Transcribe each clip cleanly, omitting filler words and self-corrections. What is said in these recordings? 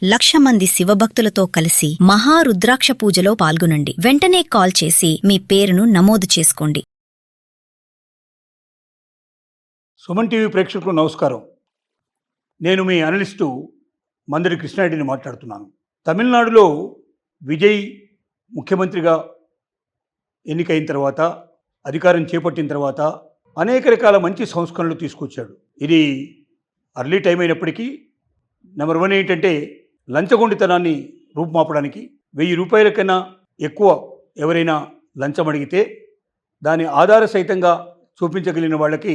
1,00,000 మంది శివభక్తులతో కలిసి మహారుద్రాక్ష పూజలో పాల్గొనండి. వెంటనే కాల్ చేసి మీ పేరును నమోదు చేసుకోండి. సుమన్ టీవీ ప్రేక్షకులకు నమస్కారం. నేను మీ అనలిస్టు మందరి కృష్ణారెడ్డిని మాట్లాడుతున్నాను. తమిళనాడులో విజయ్ ముఖ్యమంత్రిగా ఎన్నికైన తర్వాత, అధికారం చేపట్టిన తర్వాత అనేక రకాల మంచి సంస్కరణలు తీసుకొచ్చాడు. ఇది అర్లీ టైం అయినప్పటికీ నెంబర్ 1 ఏంటంటే లంచగొండితనాన్ని రూపుమాపడానికి 1000 రూపాయల కన్నా ఎక్కువ ఎవరైనా లంచం అడిగితే దాని ఆధార సహితంగా చూపించగలిగిన వాళ్ళకి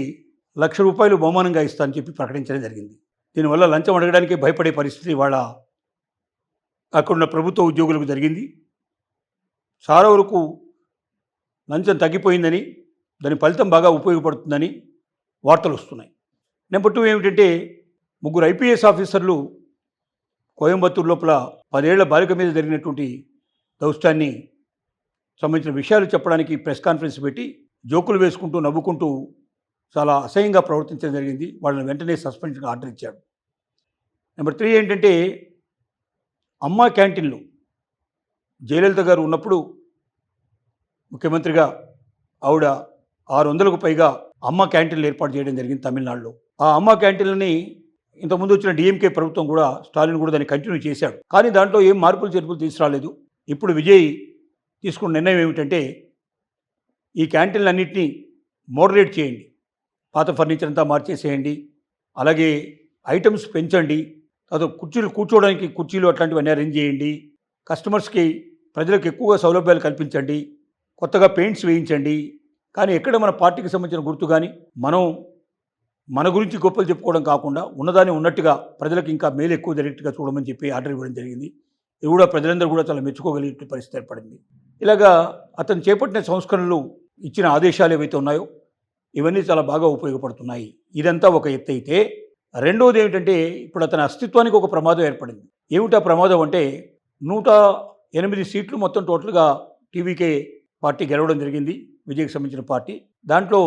1,00,000 రూపాయలు బహుమానంగా ఇస్తానని చెప్పి ప్రకటించడం జరిగింది. దీనివల్ల లంచం అడగడానికి భయపడే పరిస్థితి వాళ్ళ అక్కడున్న ప్రభుత్వ ఉద్యోగులకు జరిగింది. చాలా వరకు లంచం తగ్గిపోయిందని, దాని ఫలితం బాగా ఉపయోగపడుతుందని వార్తలు వస్తున్నాయి. నెంబర్ 2 ఏమిటంటే 3 ఐపీఎస్ ఆఫీసర్లు కోయంబత్తూరు లోపల 10 ఏళ్ల బాలిక మీద జరిగినటువంటి దౌష్టాన్ని సంబంధించిన విషయాలు చెప్పడానికి ప్రెస్ కాన్ఫరెన్స్ పెట్టి జోకులు వేసుకుంటూ నవ్వుకుంటూ చాలా అసహ్యంగా ప్రవర్తించడం జరిగింది. వాళ్ళని వెంటనే సస్పెన్షన్ ఆర్డర్ ఇచ్చాడు. నెంబర్ 3 ఏంటంటే అమ్మా క్యాంటీన్లు జయలలిత గారు ఉన్నప్పుడు ముఖ్యమంత్రిగా ఆవిడ 600కు పైగా అమ్మ క్యాంటీన్లు ఏర్పాటు చేయడం జరిగింది తమిళనాడులో. ఆ అమ్మ క్యాంటీన్లని ఇంతకుముందు వచ్చిన డిఎంకే ప్రభుత్వం కూడా, స్టాలిన్ కూడా దాన్ని కంటిన్యూ చేశాడు. కానీ దాంట్లో ఏం మార్పులు చేర్పులు తీసుకురాలేదు. ఇప్పుడు విజయ్ తీసుకున్న నిర్ణయం ఏమిటంటే ఈ క్యాంటీన్లన్నింటినీ మోడరేట్ చేయండి, పాత ఫర్నిచర్ అంతా మార్చేసేయండి, అలాగే ఐటమ్స్ పెంచండి, తర్వాత కుర్చీలు కూర్చోవడానికి కుర్చీలు అట్లాంటివన్నీ అరేంజ్ చేయండి, కస్టమర్స్కి ప్రజలకు ఎక్కువగా సౌలభ్యాలు కల్పించండి, కొత్తగా పెయింట్స్ వేయించండి. కానీ ఎక్కడ మన పార్టీకి సంబంధించిన గుర్తు కానీ మన గురించి గొప్పలు చెప్పుకోవడం కాకుండా ఉన్నదాన్ని ఉన్నట్టుగా ప్రజలకు ఇంకా మేలు ఎక్కువ జరిగేట్టుగా చూడమని చెప్పి ఆర్డర్ ఇవ్వడం జరిగింది. ఇది కూడా ప్రజలందరూ కూడా చాలా మెచ్చుకోగలిగే పరిస్థితి ఏర్పడింది. ఇలాగా అతను చేపట్టిన సంస్కరణలు, ఇచ్చిన ఆదేశాలు ఏవైతే ఉన్నాయో ఇవన్నీ చాలా బాగా ఉపయోగపడుతున్నాయి. ఇదంతా ఒక ఎత్తు అయితే, రెండవది ఏమిటంటే ఇప్పుడు అతని అస్తిత్వానికి ఒక ప్రమాదం ఏర్పడింది. ఏమిటా ప్రమాదం అంటే 108 సీట్లు మొత్తం టోటల్గా టీవీకే పార్టీ గెలవడం జరిగింది, విజయ్కి సంబంధించిన పార్టీ. దాంట్లో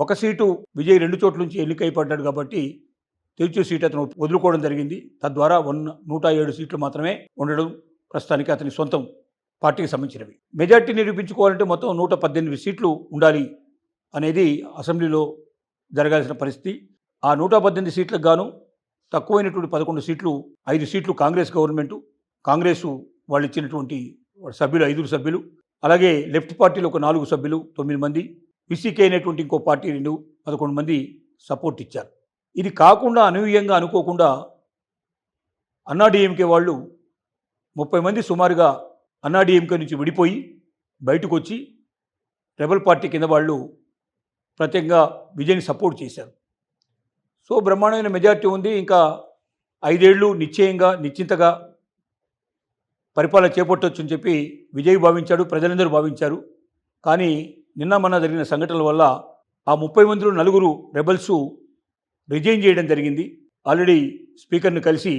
ఒక సీటు విజయ్ 2 చోట్ల నుంచి ఎన్నికైపడ్డాడు కాబట్టి తిరుచు సీటు అతను వదులుకోవడం జరిగింది. తద్వారా 107 సీట్లు మాత్రమే ఉండడం ప్రస్తుతానికి అతని సొంతం పార్టీకి సంబంధించినవి. మెజార్టీ నిరూపించుకోవాలంటే మొత్తం 118 సీట్లు ఉండాలి అనేది అసెంబ్లీలో జరగాల్సిన పరిస్థితి. ఆ 118 సీట్లకు గాను తక్కువైనటువంటి 11 సీట్లు, 5 సీట్లు కాంగ్రెస్ గవర్నమెంటు, కాంగ్రెసు వాళ్ళు ఇచ్చినటువంటి సభ్యులు 5 సభ్యులు, అలాగే లెఫ్ట్ పార్టీలో ఒక 4 సభ్యులు 9 మంది, పిసికే అయినటువంటి ఇంకో పార్టీ 11 మంది సపోర్ట్ ఇచ్చారు. ఇది కాకుండా అనూహ్యంగా అనుకోకుండా అన్నాడీఎంకే వాళ్ళు 30 మంది సుమారుగా అన్నాడీఎంకే నుంచి విడిపోయి బయటకు వచ్చి రెబల్ పార్టీ కింద వాళ్ళు ప్రత్యేకంగా విజయ్ని సపోర్ట్ చేశారు. సో బ్రహ్మాండమైన మెజార్టీ ఉంది. ఇంకా 5 ఏళ్ళు నిశ్చింతగా పరిపాలన చేపట్టవచ్చు అని చెప్పి విజయ్ భావించాడు, ప్రజలందరూ భావించారు. కానీ నిన్న మొన్న జరిగిన సంఘటనల వల్ల ఆ 30 మందిలో 4 రెబల్సు రిజైన్ చేయడం జరిగింది. ఆల్రెడీ స్పీకర్ని కలిసి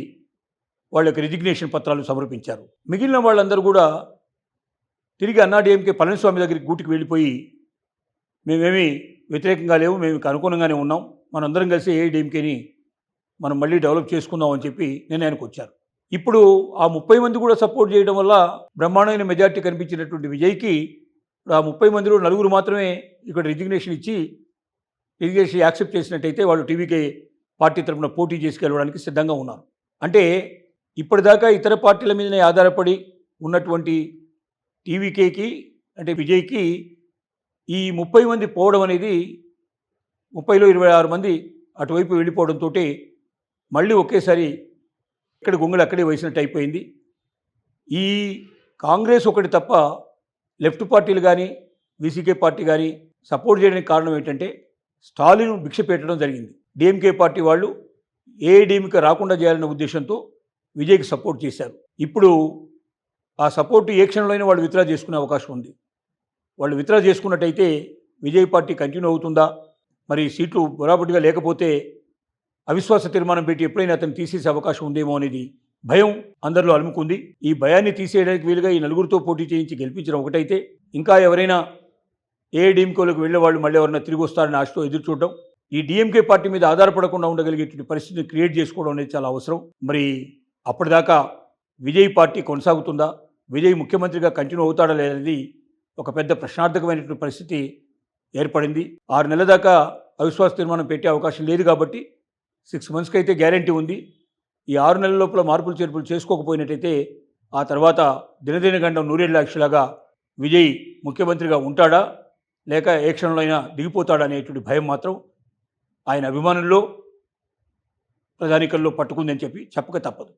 వాళ్ళకి రిజిగ్నేషన్ పత్రాలు సమర్పించారు. మిగిలిన వాళ్ళందరూ కూడా తిరిగి అన్నాడీఎంకే పళనిస్వామి దగ్గరికి గూటికి వెళ్ళిపోయి మేమేమీ వ్యతిరేకంగా లేవు, మేము అనుకూలంగానే ఉన్నాం, మనందరం కలిసి ఏఐడీఎంకేని మనం మళ్ళీ డెవలప్ చేసుకుందాం అని చెప్పి నిర్ణయానికి వచ్చారు. ఇప్పుడు ఆ 30 మంది కూడా సపోర్ట్ చేయడం వల్ల బ్రహ్మాండమైన మెజార్టీ కనిపించినటువంటి విజయ్కి ఆ 30 మందిలో 4 మాత్రమే ఇక్కడ రిజిగ్నేషన్ యాక్సెప్ట్ చేసినట్టయితే వాళ్ళు టీవీకే పార్టీ తరఫున పోటీ చేసుకెళ్ళడానికి సిద్ధంగా ఉన్నారు. అంటే ఇప్పటిదాకా ఇతర పార్టీల మీదనే ఆధారపడి ఉన్నటువంటి టీవీకేకి, అంటే విజయ్కి ఈ 30 మంది పోవడం అనేది, 30లో 26 మంది అటువైపు వెళ్ళిపోవడంతో మళ్ళీ ఒకేసారి ఇక్కడ గొంగళి అక్కడే వేసినట్టు అయిపోయింది. ఈ కాంగ్రెస్ ఒకటి తప్ప లెఫ్ట్ పార్టీలు కానీ వీసీకే పార్టీ కానీ సపోర్ట్ చేయడానికి కారణం ఏంటంటే స్టాలిన్ భిక్ష పెట్టడం జరిగింది. డిఎంకే పార్టీ వాళ్ళు ఏఐడీఎంకే రాకుండా చేయాలనే ఉద్దేశంతో విజయ్కి సపోర్ట్ చేశారు. ఇప్పుడు ఆ సపోర్టు ఏ క్షణంలో అయినా వాళ్ళు విత్డ్రా చేసుకునే అవకాశం ఉంది. వాళ్ళు విత్డ్రా చేసుకున్నట్టయితే విజయ్ పార్టీ కంటిన్యూ అవుతుందా, మరి సీట్లు బరాబట్గా లేకపోతే అవిశ్వాస తీర్మానం పెట్టి ఎప్పుడైనా అతను తీసేసే అవకాశం ఉందేమో అనేది భయం అందరిలో అలుముకుంది. ఈ భయాన్ని తీసేయడానికి వీలుగా ఈ 4 పోటీ చేయించి గెలిపించడం ఒకటైతే, ఇంకా ఎవరైనా ఏఐడీఎంకేలోకి వెళ్ళే వాళ్ళు మళ్ళీ ఎవరైనా తిరిగి వస్తారని ఆశతో ఎదురు చూడడం, ఈ డిఎంకే పార్టీ మీద ఆధారపడకుండా ఉండగలిగేటువంటి పరిస్థితిని క్రియేట్ చేసుకోవడం అనేది చాలా అవసరం. మరి అప్పటిదాకా విజయ్ పార్టీ కొనసాగుతుందా, విజయ్ ముఖ్యమంత్రిగా కంటిన్యూ అవుతాడా లేదనేది ఒక పెద్ద ప్రశ్నార్థకమైనటువంటి పరిస్థితి ఏర్పడింది. 6 నెలల దాకా అవిశ్వాస తీర్మానం పెట్టే అవకాశం లేదు కాబట్టి 6 మంత్స్కి అయితే గ్యారంటీ ఉంది. ఈ 6 నెలల లోపల మార్పులు చేర్పులు చేసుకోకపోయినట్టయితే ఆ తర్వాత దినదిన గండం నూరేళ్ల అక్షలాగా విజయ్ ముఖ్యమంత్రిగా ఉంటాడా లేక ఏ క్షణంలో అయినా దిగిపోతాడా అనేటువంటి భయం మాత్రం ఆయన అభిమానుల్లో ప్రజానీకంలో పట్టుకుందని చెప్పక తప్పదు.